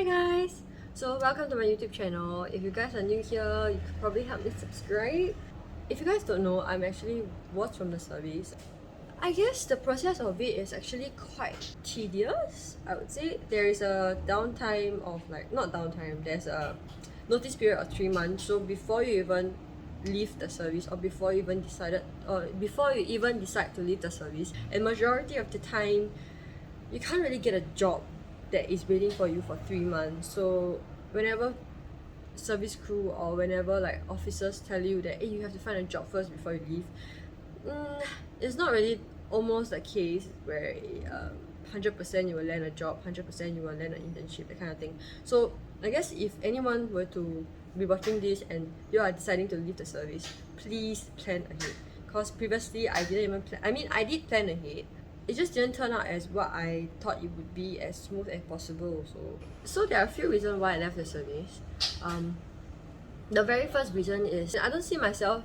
guys! So welcome to my YouTube channel. If you guys are new here, you could probably help me subscribe. If you guys don't know, I'm actually was from the service. I guess the process of it is actually quite tedious. I would say there is a downtime of not downtime, there's a notice period of 3 months. So before you even leave the service or before you even decide to leave the service, and majority of the time you can't really get a job that is waiting for you for 3 months. So whenever service crew or whenever officers tell you that hey, you have to find a job first before you leave, it's not really almost the case where 100% you will land a job, 100% you will land an internship, that kind of thing. So I guess if anyone were to be watching this and you are deciding to leave the service, please plan ahead. Because previously I didn't even plan. I mean, I did plan ahead. It just didn't turn out as what I thought it would be, as smooth as possible also. So there are a few reasons why I left the service. The very first reason is I don't see myself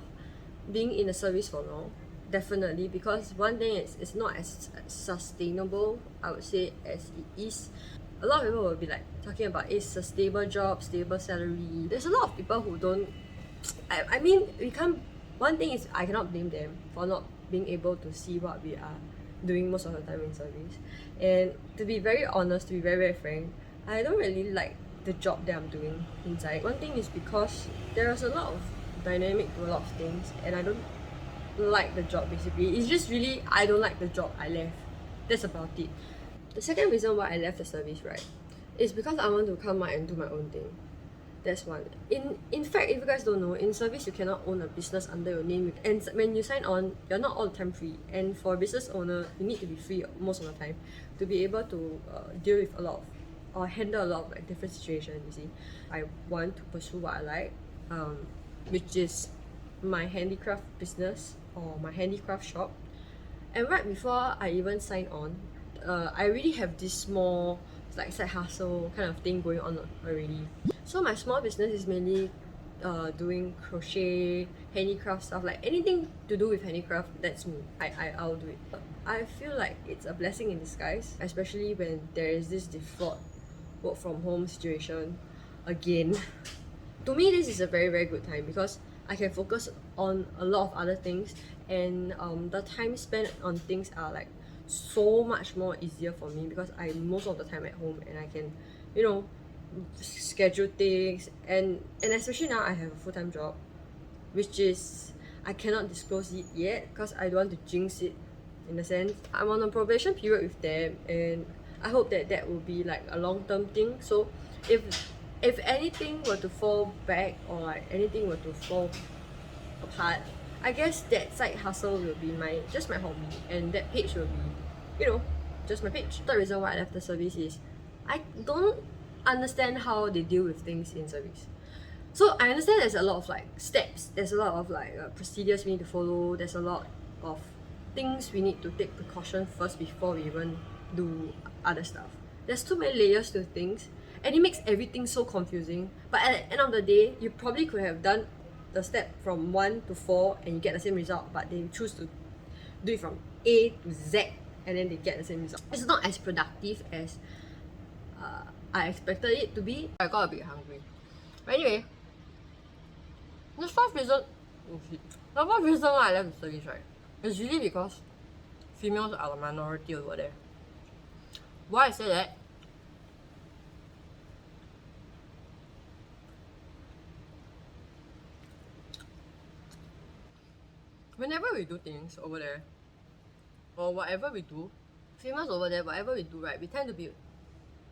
being in the service for long. Definitely, because one thing is it's not as sustainable, I would say, as it is. A lot of people will be talking about it's a stable job, stable salary. There's a lot of people who don't. I mean, we can't. One thing is I cannot blame them for not being able to see what we are doing most of the time in service. And to be very honest, to be very, very frank, I don't really like the job that I'm doing inside. One thing is because there's a lot of dynamic to a lot of things, and I don't like the job basically. It's just really, I don't like the job I left. That's about it. The second reason why I left the service, right, is because I want to come out and do my own thing. That's one. In fact, if you guys don't know, in service you cannot own a business under your name, and when you sign on, you're not all the time free. And for a business owner, you need to be free most of the time to be able to deal with a lot of or handle a lot of different situations. You see, I want to pursue what I like, which is my handicraft business or my handicraft shop. And right before I even signed on, I already have this small side hustle kind of thing going on already. So my small business is mainly doing crochet, handicraft stuff, anything to do with handicraft. That's me. I'll do it. I feel like it's a blessing in disguise, especially when there is this default work from home situation again. To me, this is a very, very good time because I can focus on a lot of other things, and the time spent on things are so much more easier for me because I'm most of the time at home and I can, schedule things, and especially now I have a full-time job, which is I cannot disclose it yet because I don't want to jinx it. In a sense, I'm on a probation period with them, and I hope that will be a long-term thing. So if anything were to fall back or anything were to fall apart, I guess that side hustle will be just my hobby, and that page will be, just my page. The reason why I left the service is I don't understand how they deal with things in service. So I understand there's a lot of steps, there's a lot of procedures we need to follow, there's a lot of things we need to take precaution first before we even do other stuff. There's too many layers to things, and it makes everything so confusing. But at the end of the day, you probably could have done the step from 1 to 4 and you get the same result, but they choose to do it from A to Z and then they get the same result. It's not as productive as I expected it to be. I got a bit hungry. But anyway, the first reason why I left the service, right, is really because females are the minority over there. Why I say that? Whenever we do things over there, or whatever we do, females over there, whatever we do, right, we tend to be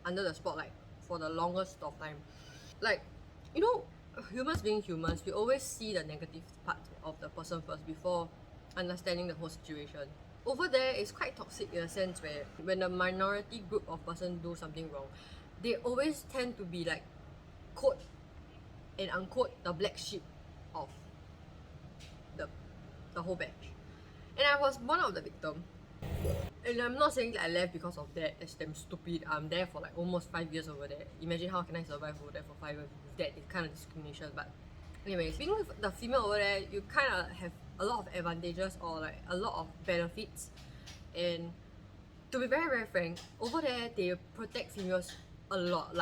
under the spotlight for the longest of time. Humans being humans, we always see the negative part of the person first before understanding the whole situation. Over there, it's quite toxic in a sense where when a minority group of person do something wrong, they always tend to be quote and unquote the black sheep of the whole batch. And I was one of the victims. And I'm not saying that I left because of that. That's damn stupid. I'm there for almost 5 years over there. Imagine how can I survive over there for 5 years with that kind of discrimination. But anyway, speaking of the female over there, you kind of have a lot of advantages or a lot of benefits. And to be very, very frank, over there they protect females a lot.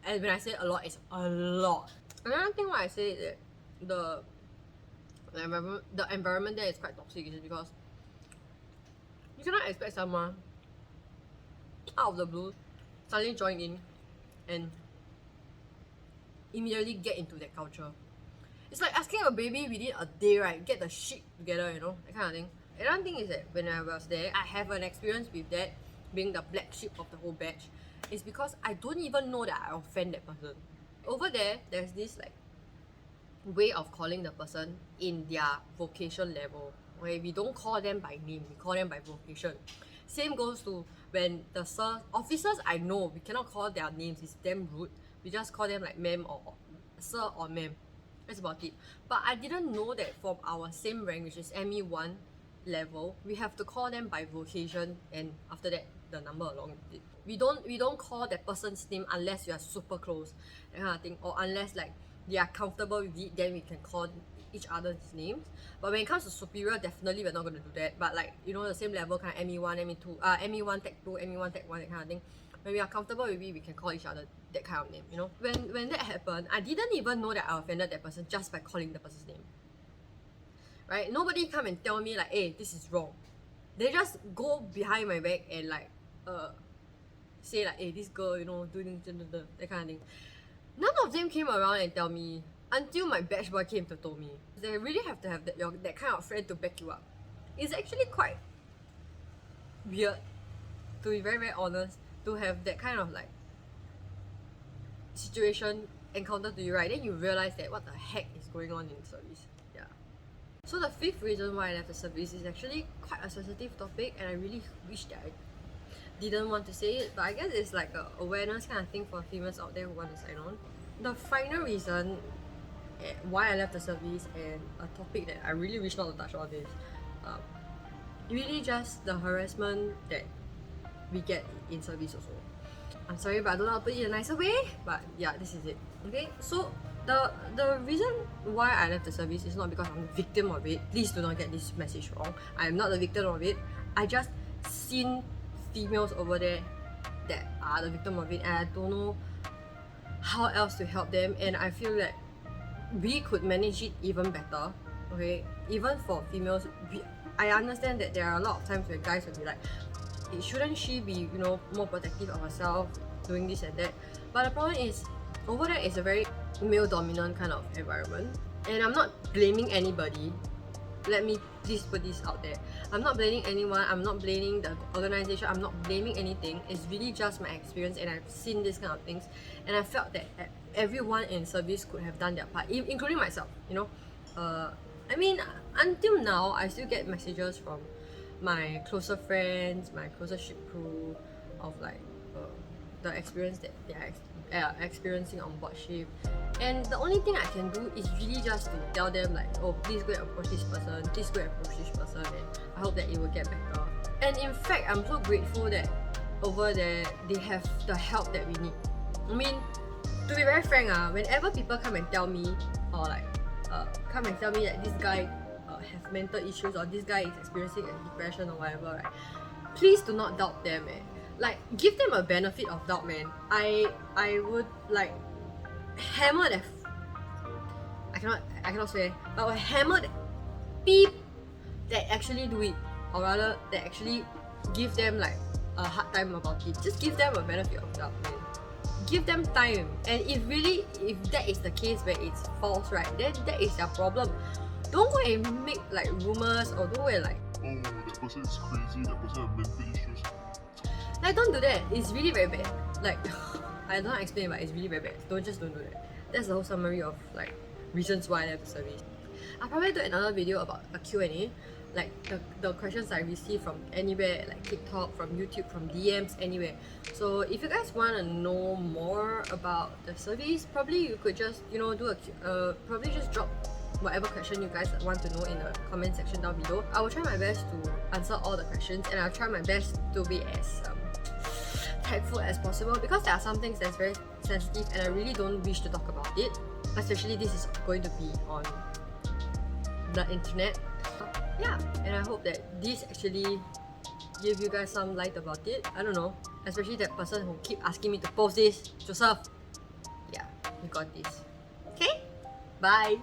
And when I say a lot, it's a lot. Another thing why I say that the environment there is quite toxic is because you cannot expect someone out of the blue suddenly join in and immediately get into that culture. It's like asking a baby within a day, right? Get the shit together, you know, that kind of thing. Another thing is that when I was there, I have an experience with that being the black sheep of the whole batch. It's because I don't even know that I offend that person. Over there, there's this like way of calling the person in their vocation level. Okay, we don't call them by name, we call them by vocation. Same goes to when the officers I know, we cannot call their names, it's damn rude. We just call them like ma'am or sir or ma'am. That's about it. But I didn't know that from our same rank, which is ME1 level, we have to call them by vocation, and after that the number along with it. We don't call that person's name unless you are super close, that kind of thing, or unless like they are comfortable with it, then we can call each other's names. But when it comes to superior, definitely we're not going to do that. But like, you know, the same level, kind of ME1, ME2, ME1 Tech 2, ME1 Tech 1, that kind of thing, when we are comfortable with it, we can call each other that kind of name, you know. When that happened, I didn't even know that I offended that person just by calling the person's name, right? Nobody come and tell me like, hey, this is wrong. They just go behind my back and like say like, hey, this girl, you know, doing that kind of thing. None of them came around and tell me until my batch boy came to tell me. They really have to have that kind of friend to back you up. It's actually quite weird, to be very, very honest, to have that kind of like situation encountered to you, right? Then you realize that what the heck is going on in service. Yeah. So the fifth reason why I left the service is actually quite a sensitive topic, and I really wish that I didn't want to say it, but I guess it's like a awareness kind of thing for females out there who want to sign on. The final reason why I left the service, and a topic that I really wish not to touch on, is really just the harassment that we get in service also. I'm sorry, but I don't know how to put it in a nicer way, but yeah, this is it. Okay, so the reason why I left the service is not because I'm the victim of it. Please do not get this message wrong. I am not the victim of it. I just seen females over there that are the victim of it, and I don't know how else to help them, and I feel that we could manage it even better. Okay, even for females, I understand that there are a lot of times where guys will be like, shouldn't she be, you know, more protective of herself, doing this and that? But the problem is, over there is a very male dominant kind of environment, and I'm not blaming anybody. Let me please put this out there. I'm not blaming anyone, I'm not blaming the organization, I'm not blaming anything. It's really just my experience, and I've seen these kind of things, and I felt that everyone in service could have done their part, including myself, you know. I mean, until now, I still get messages from my closer friends, my closer ship crew, of like the experience that they are experiencing on board ship. And the only thing I can do is really just to tell them like, oh, please go and approach this person, please go and approach this person, and I hope that it will get better. And in fact, I'm so grateful that over there they have the help that we need. I mean, to be very frank, whenever people come and tell me, or like come and tell me that this guy have mental issues, or this guy is experiencing a depression or whatever, right, please do not doubt them. Like, give them a benefit of doubt, man. I would like hammer that. I cannot swear, but I would hammer that beep that actually do it, or rather that actually give them like a hard time about it. Just give them a benefit of doubt, man. Give them time, and if that is the case where it's false, right, then that is their problem. Don't go and make like rumors, or don't go and like, oh, that person is crazy, that person has mental issues. Like, don't do that. It's really very bad. Like, I don't know how to explain, but it's really very bad. Don't do that. That's the whole summary of like reasons why I left the service. I'll probably do another video about a Q&A, like the questions I receive from anywhere, like TikTok, from YouTube, from DMs, anywhere. So if you guys want to know more about the service, probably you could just, you know, do probably just drop whatever question you guys want to know in the comment section down below. I will try my best to answer all the questions, and I'll try my best to be as tactful as possible, because there are some things that's very sensitive and I really don't wish to talk about it, especially this is going to be on the internet. Yeah, and I hope that this actually give you guys some light about it. I don't know, especially that person who keep asking me to post this, Joseph. You got this. Okay? Bye!